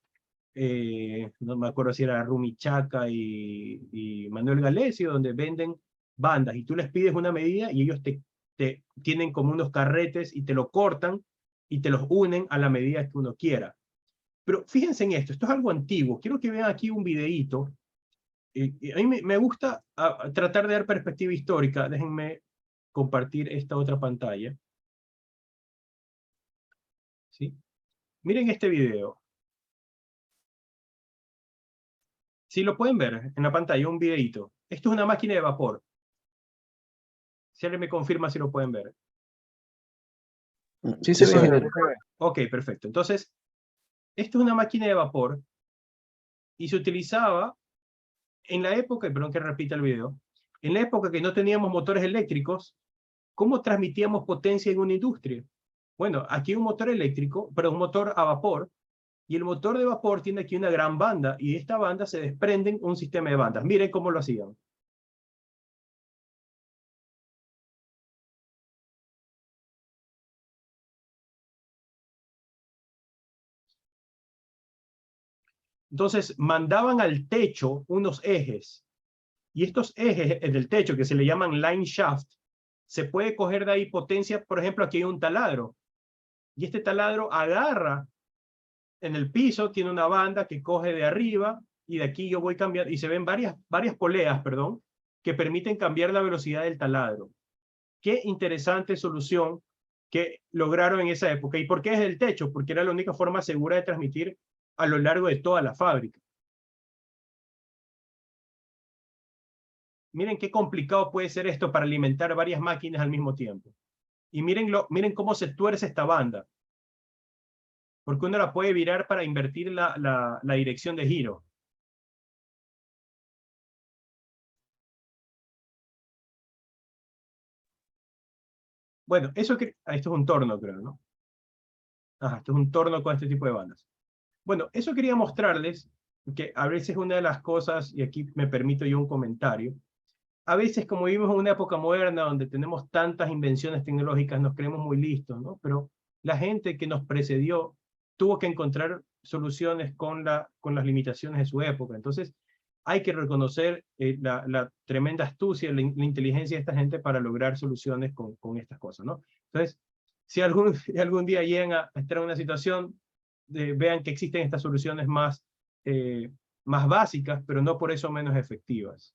no me acuerdo si era Rumichaca y Manuel Galesio, donde venden bandas, y tú les pides una medida y ellos te tienen como unos carretes y te lo cortan y te los unen a la medida que uno quiera. Pero fíjense en esto es algo antiguo. Quiero que vean aquí un videíto. A mí me gusta tratar de dar perspectiva histórica. Déjenme compartir esta otra pantalla. ¿Sí? Miren este video. Si lo pueden ver en la pantalla, un videíto. Esto es una máquina de vapor. Si alguien me confirma si lo pueden ver. Sí, se ve. Ok, perfecto. Entonces, esto es una máquina de vapor y se utilizaba en la época, y perdón que repita el video, en la época que no teníamos motores eléctricos, ¿cómo transmitíamos potencia en una industria? Bueno, aquí un motor eléctrico, pero un motor a vapor, y el motor de vapor tiene aquí una gran banda, y de esta banda se desprenden un sistema de bandas. Miren cómo lo hacían. Entonces, mandaban al techo unos ejes, y estos ejes del techo, que se le llaman line shaft, se puede coger de ahí potencia. Por ejemplo, aquí hay un taladro, y este taladro agarra en el piso tiene una banda que coge de arriba, y de aquí yo voy cambiando, y se ven varias poleas, perdón, que permiten cambiar la velocidad del taladro. Qué interesante solución que lograron en esa época. ¿Y por qué es el techo? Porque era la única forma segura de transmitir a lo largo de toda la fábrica. Miren qué complicado puede ser esto para alimentar varias máquinas al mismo tiempo. Y miren cómo se tuerce esta banda. Porque uno la puede virar para invertir la dirección de giro. Bueno, esto es un torno, creo, ¿no? Ajá, esto es un torno con este tipo de bandas. Bueno, eso quería mostrarles, que a veces una de las cosas, y aquí me permito yo un comentario, a veces como vivimos en una época moderna donde tenemos tantas invenciones tecnológicas, nos creemos muy listos, ¿no? Pero la gente que nos precedió tuvo que encontrar soluciones con las limitaciones de su época. Entonces, hay que reconocer la tremenda astucia, la inteligencia de esta gente para lograr soluciones con estas cosas, ¿no? Entonces, si algún día llegan a estar en una situación, vean que existen estas soluciones más básicas, pero no por eso menos efectivas.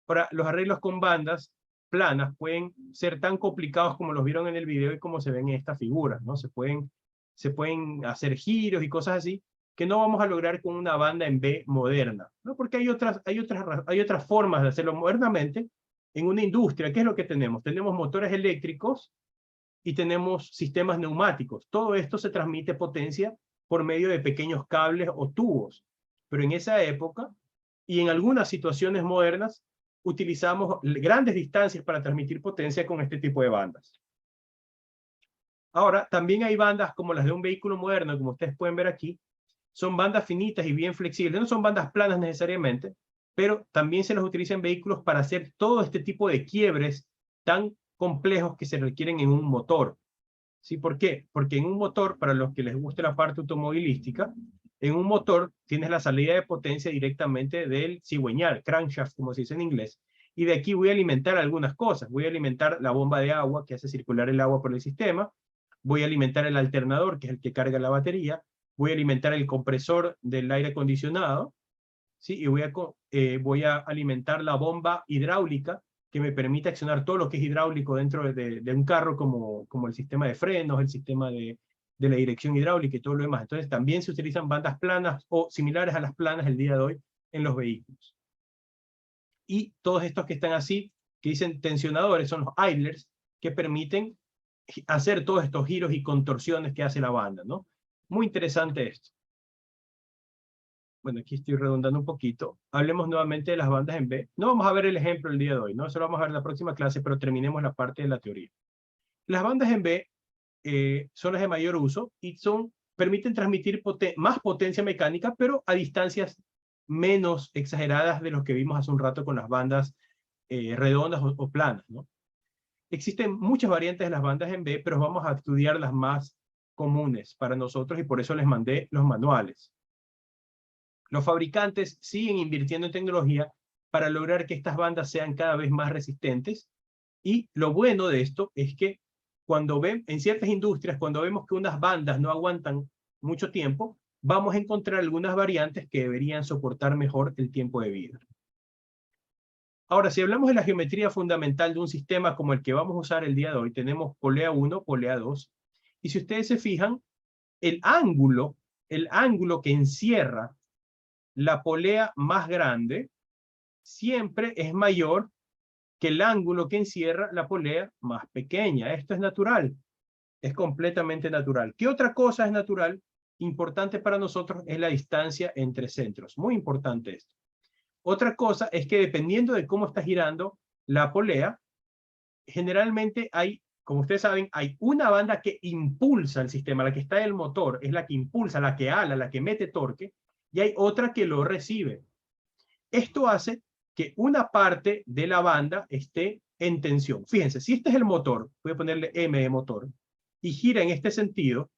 Ahora, los arreglos con bandas planas pueden ser tan complicados como los vieron en el video y como se ven en estas figuras, ¿no? Se pueden hacer giros y cosas así que no vamos a lograr con una banda en B moderna, ¿no? Porque hay otras formas de hacerlo modernamente en una industria. ¿Qué es lo que tenemos? Tenemos motores eléctricos y tenemos sistemas neumáticos. Todo esto se transmite potencia por medio de pequeños cables o tubos. Pero en esa época, y en algunas situaciones modernas, utilizamos grandes distancias para transmitir potencia con este tipo de bandas. Ahora, también hay bandas como las de un vehículo moderno, como ustedes pueden ver aquí. Son bandas finitas y bien flexibles. No son bandas planas necesariamente, pero también se las utiliza en vehículos para hacer todo este tipo de quiebres tan complejos que se requieren en un motor. ¿Sí? ¿Por qué? Porque en un motor, para los que les guste la parte automovilística, en un motor tienes la salida de potencia directamente del cigüeñal, crankshaft, como se dice en inglés, y de aquí voy a alimentar algunas cosas. Voy a alimentar la bomba de agua que hace circular el agua por el sistema, voy a alimentar el alternador, que es el que carga la batería, voy a alimentar el compresor del aire acondicionado, ¿sí? Y voy a alimentar la bomba hidráulica, que me permite accionar todo lo que es hidráulico dentro de un carro, como el sistema de frenos, el sistema de la dirección hidráulica y todo lo demás. Entonces también se utilizan bandas planas o similares a las planas el día de hoy en los vehículos. Y todos estos que están así, que dicen tensionadores, son los idlers, que permiten hacer todos estos giros y contorsiones que hace la banda, ¿no? Muy interesante esto. Bueno, aquí estoy redundando un poquito. Hablemos nuevamente de las bandas en B. No vamos a ver el ejemplo el día de hoy, ¿no? Eso lo vamos a ver en la próxima clase, pero terminemos la parte de la teoría. Las bandas en B son las de mayor uso y permiten transmitir más potencia mecánica, pero a distancias menos exageradas de los que vimos hace un rato con las bandas redondas o planas, ¿no? Existen muchas variantes de las bandas en B, pero vamos a estudiar las más comunes para nosotros y por eso les mandé los manuales. Los fabricantes siguen invirtiendo en tecnología para lograr que estas bandas sean cada vez más resistentes, y lo bueno de esto es que en ciertas industrias, cuando vemos que unas bandas no aguantan mucho tiempo, vamos a encontrar algunas variantes que deberían soportar mejor el tiempo de vida. Ahora, si hablamos de la geometría fundamental de un sistema como el que vamos a usar el día de hoy, tenemos polea 1, polea 2, y si ustedes se fijan, el ángulo que encierra la polea más grande siempre es mayor que el ángulo que encierra la polea más pequeña. Esto es natural, es completamente natural. ¿Qué otra cosa es natural? Importante para nosotros es la distancia entre centros. Muy importante esto. Otra cosa es que dependiendo de cómo está girando la polea, generalmente como ustedes saben, hay una banda que impulsa el sistema, la que está en el motor, es la que impulsa, la que ala, la que mete torque, y hay otra que lo recibe. Esto hace que una parte de la banda esté en tensión. Fíjense, si este es el motor, voy a ponerle M de motor, y gira en este sentido,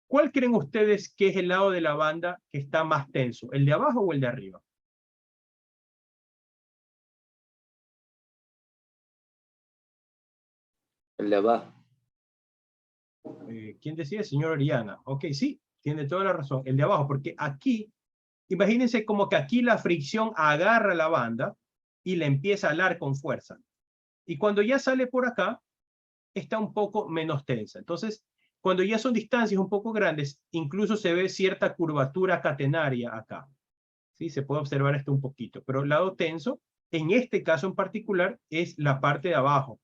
¿cuál creen ustedes que es el lado de la banda que está más tenso? ¿El de abajo o el de arriba? El de abajo. ¿Quién decide? Señor Oriana. Ok, sí, Tiene toda la razón, el de abajo, porque aquí, imagínense como que aquí la fricción agarra la banda y la empieza a alar con fuerza. Y cuando ya sale por acá, está un poco menos tensa. Entonces, cuando ya son distancias un poco grandes, incluso se ve cierta curvatura catenaria acá. ¿Sí? Se puede observar esto un poquito, pero el lado tenso, en este caso en particular, es la parte de abajo.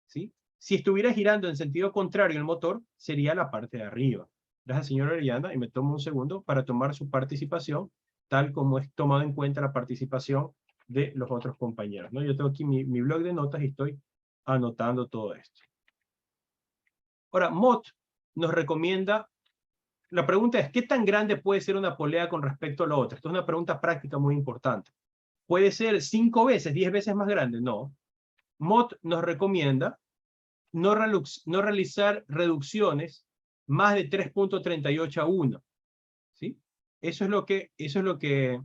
¿Sí? Si estuviera girando en sentido contrario el motor, sería la parte de arriba. Gracias, señor Orellana, y me tomo un segundo para tomar su participación, tal como es tomado en cuenta la participación de los otros compañeros, ¿no? Yo tengo aquí mi blog de notas y estoy anotando todo esto. Ahora, Mott nos recomienda, la pregunta es, ¿qué tan grande puede ser una polea con respecto a la otra? Esto es una pregunta práctica muy importante. ¿Puede ser 5 veces, 10 veces más grande? No. Mott nos recomienda no realizar reducciones más de 3.38 a 1. ¿Sí? Eso es lo que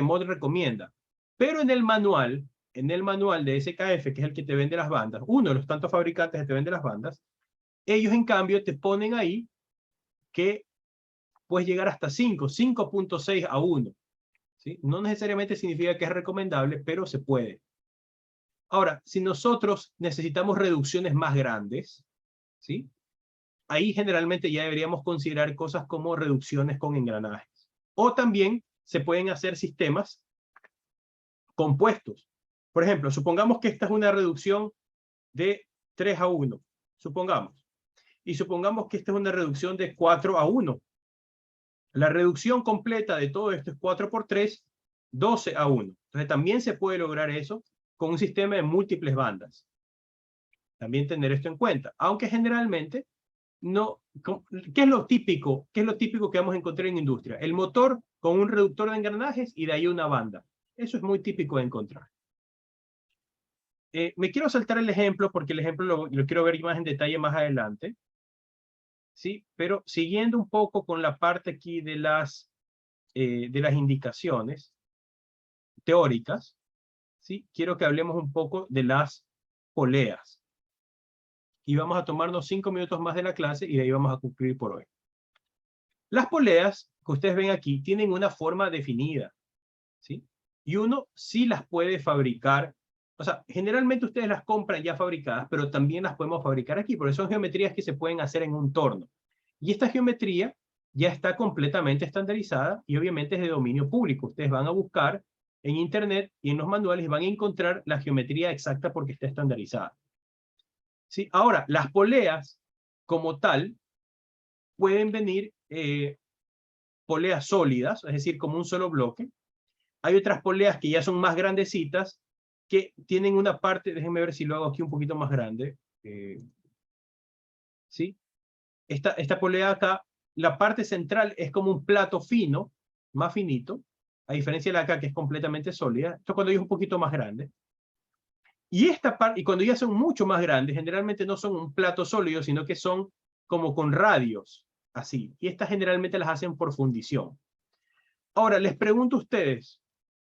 Mott recomienda. Pero en el manual de SKF, que es el que te vende las bandas, uno de los tantos fabricantes que te vende las bandas, ellos en cambio te ponen ahí que puedes llegar hasta 5.6 a 1. ¿Sí? No necesariamente significa que es recomendable, pero se puede. Ahora, si nosotros necesitamos reducciones más grandes, ¿sí? Ahí generalmente ya deberíamos considerar cosas como reducciones con engranajes. O también se pueden hacer sistemas compuestos. Por ejemplo, supongamos que esta es una reducción de 3 a 1. Supongamos. Y supongamos que esta es una reducción de 4 a 1. La reducción completa de todo esto es 4 por 3, 12 a 1. Entonces también se puede lograr eso con un sistema de múltiples bandas. También tener esto en cuenta. Aunque generalmente no. ¿Qué es lo típico? ¿Qué es lo típico que vamos a encontrar en industria? El motor con un reductor de engranajes y de ahí una banda. Eso es muy típico de encontrar. Me quiero saltar el ejemplo porque el ejemplo lo quiero ver más en detalle más adelante. ¿Sí? Pero siguiendo un poco con la parte aquí de las indicaciones teóricas, ¿sí? Quiero que hablemos un poco de las poleas. Y vamos a tomarnos 5 minutos más de la clase y de ahí vamos a concluir por hoy. Las poleas que ustedes ven aquí tienen una forma definida, ¿sí? Y uno sí las puede fabricar. O sea, generalmente ustedes las compran ya fabricadas, pero también las podemos fabricar aquí, porque son geometrías que se pueden hacer en un torno. Y esta geometría ya está completamente estandarizada y obviamente es de dominio público. Ustedes van a buscar en internet y en los manuales van a encontrar la geometría exacta porque está estandarizada. ¿Sí? Ahora, las poleas como tal pueden venir poleas sólidas, es decir, como un solo bloque. Hay otras poleas que ya son más grandecitas, que tienen una parte, déjenme ver si lo hago aquí un poquito más grande. ¿Sí? Esta polea acá, la parte central es como un plato fino, más finito, a diferencia de la acá que es completamente sólida. Esto cuando ya es un poquito más grande. Y esta parte, y cuando ya son mucho más grandes, generalmente no son un plato sólido, sino que son como con radios, así. Y estas generalmente las hacen por fundición. Ahora, les pregunto a ustedes,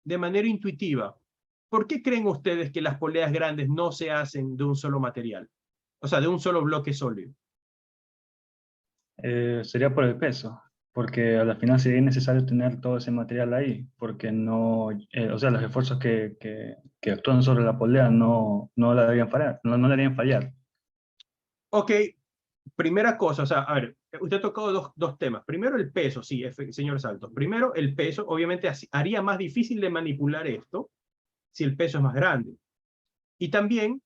de manera intuitiva, ¿por qué creen ustedes que las poleas grandes no se hacen de un solo material? O sea, de un solo bloque sólido. Sería por el peso, porque a la final sería necesario tener todo ese material ahí, porque no, o sea, los esfuerzos que actúan sobre la polea no la deberían fallar, no la deberían fallar. Ok, primera cosa, o sea, a ver, usted ha tocado dos temas. Primero el peso, sí, señor Saltos. Primero el peso, obviamente haría más difícil de manipular esto si el peso es más grande. Y también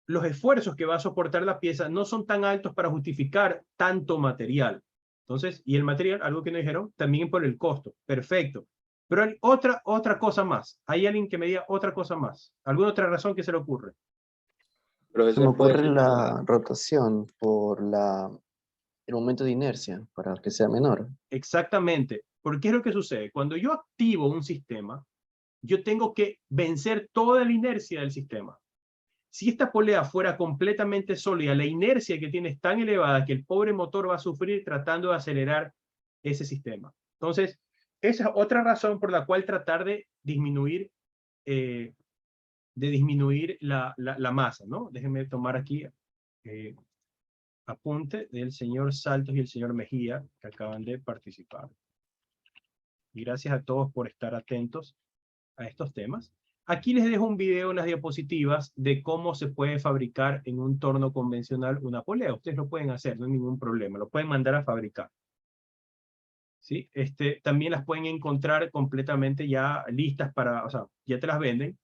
los esfuerzos que va a soportar la pieza no son tan altos para justificar tanto material. Entonces, y el material, algo que no dijeron, también por el costo. Perfecto. Pero hay otra cosa más. ¿Hay alguien que me diga otra cosa más? ¿Alguna otra razón que se le ocurre? Se me ocurre la rotación por el momento de inercia, para que sea menor. Exactamente. Porque es lo que sucede. Cuando yo activo un sistema, yo tengo que vencer toda la inercia del sistema. Si esta polea fuera completamente sólida, la inercia que tiene es tan elevada que el pobre motor va a sufrir tratando de acelerar ese sistema. Entonces, esa es otra razón por la cual tratar de disminuir la masa, ¿no? Déjenme tomar aquí apunte del señor Saltos y el señor Mejía, que acaban de participar. Y gracias a todos por estar atentos a estos temas. Aquí les dejo un video, unas diapositivas de cómo se puede fabricar en un torno convencional una polea. Ustedes lo pueden hacer, no hay ningún problema. Lo pueden mandar a fabricar. ¿Sí? También las pueden encontrar completamente ya listas para, o sea, ya te las venden.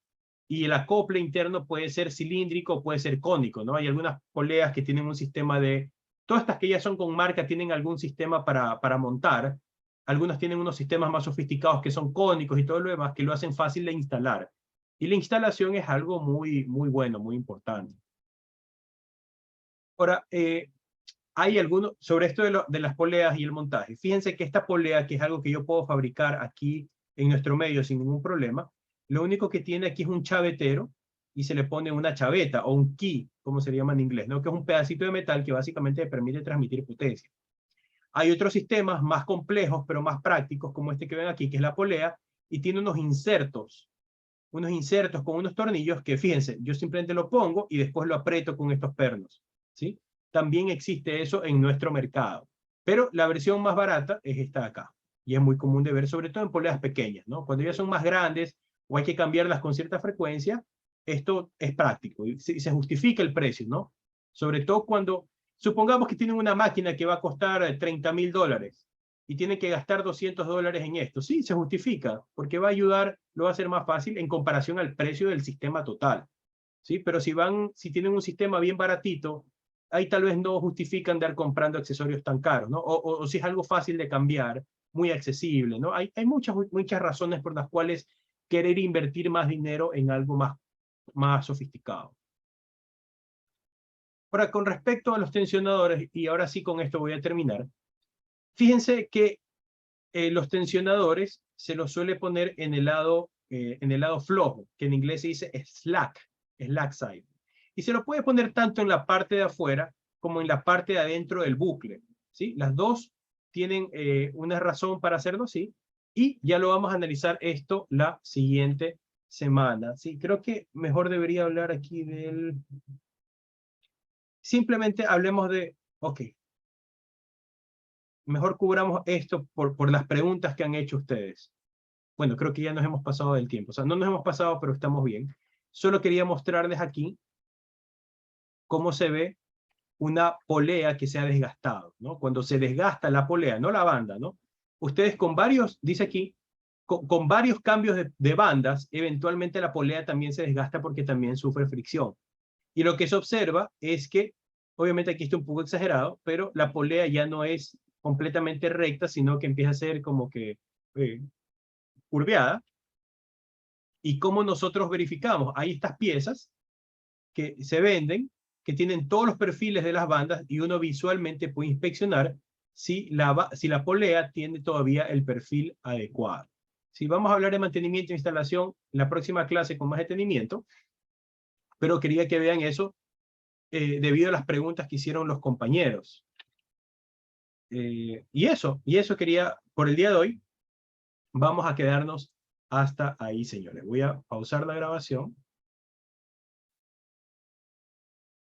Y el acople interno puede ser cilíndrico o puede ser cónico, ¿no? Hay algunas poleas que tienen un sistema de... Todas estas que ya son con marca tienen algún sistema para montar. Algunas tienen unos sistemas más sofisticados que son cónicos y todo lo demás que lo hacen fácil de instalar. Y la instalación es algo muy, muy bueno, muy importante. Ahora, hay algunos, sobre esto de las poleas y el montaje. Fíjense que esta polea, que es algo que yo puedo fabricar aquí en nuestro medio sin ningún problema, lo único que tiene aquí es un chavetero y se le pone una chaveta o un key, como se llama en inglés, ¿no? Que es un pedacito de metal que básicamente permite transmitir potencia. Hay otros sistemas más complejos, pero más prácticos, como este que ven aquí, que es la polea, y tiene unos insertos con unos tornillos que, fíjense, yo simplemente lo pongo y después lo aprieto con estos pernos, ¿sí? También existe eso en nuestro mercado, pero la versión más barata es esta de acá, y es muy común de ver, sobre todo en poleas pequeñas, ¿no? Cuando ya son más grandes o hay que cambiarlas con cierta frecuencia, esto es práctico y se justifica el precio, ¿no? Sobre todo cuando, supongamos que tienen una máquina que va a costar $30.000 y tienen que gastar $200 en esto. Sí, se justifica, porque va a ayudar, lo va a hacer más fácil en comparación al precio del sistema total. ¿Sí? Pero si tienen un sistema bien baratito, ahí tal vez no justifican andar comprando accesorios tan caros, ¿no? O si es algo fácil de cambiar, muy accesible, ¿no? Hay muchas razones por las cuales querer invertir más dinero en algo más sofisticado. Ahora, con respecto a los tensionadores, y ahora sí con esto voy a terminar, fíjense que los tensionadores se los suele poner en el lado flojo, que en inglés se dice slack side. Y se lo puede poner tanto en la parte de afuera como en la parte de adentro del bucle, ¿sí? Las dos tienen una razón para hacerlo así, y ya lo vamos a analizar esto la siguiente semana, ¿sí? Creo que mejor debería hablar aquí del... Simplemente hablemos de... Ok. Mejor cubramos esto por las preguntas que han hecho ustedes. Bueno, creo que ya nos hemos pasado del tiempo. O sea, no nos hemos pasado, pero estamos bien. Solo quería mostrarles aquí cómo se ve una polea que se ha desgastado, ¿no? Cuando se desgasta la polea, no la banda, ¿no? Ustedes con varios, dice aquí, con varios cambios de bandas, eventualmente la polea también se desgasta porque también sufre fricción. Y lo que se observa es que, obviamente aquí está un poco exagerado, pero la polea ya no es completamente recta, sino que empieza a ser como que curveada. ¿Y cómo nosotros verificamos? Hay estas piezas que se venden, que tienen todos los perfiles de las bandas y uno visualmente puede inspeccionar si la polea tiene todavía el perfil adecuado. Si vamos a hablar de mantenimiento e instalación en la próxima clase con más detenimiento, pero quería que vean eso debido a las preguntas que hicieron los compañeros. Y eso quería, por el día de hoy, vamos a quedarnos hasta ahí, señores. Voy a pausar la grabación.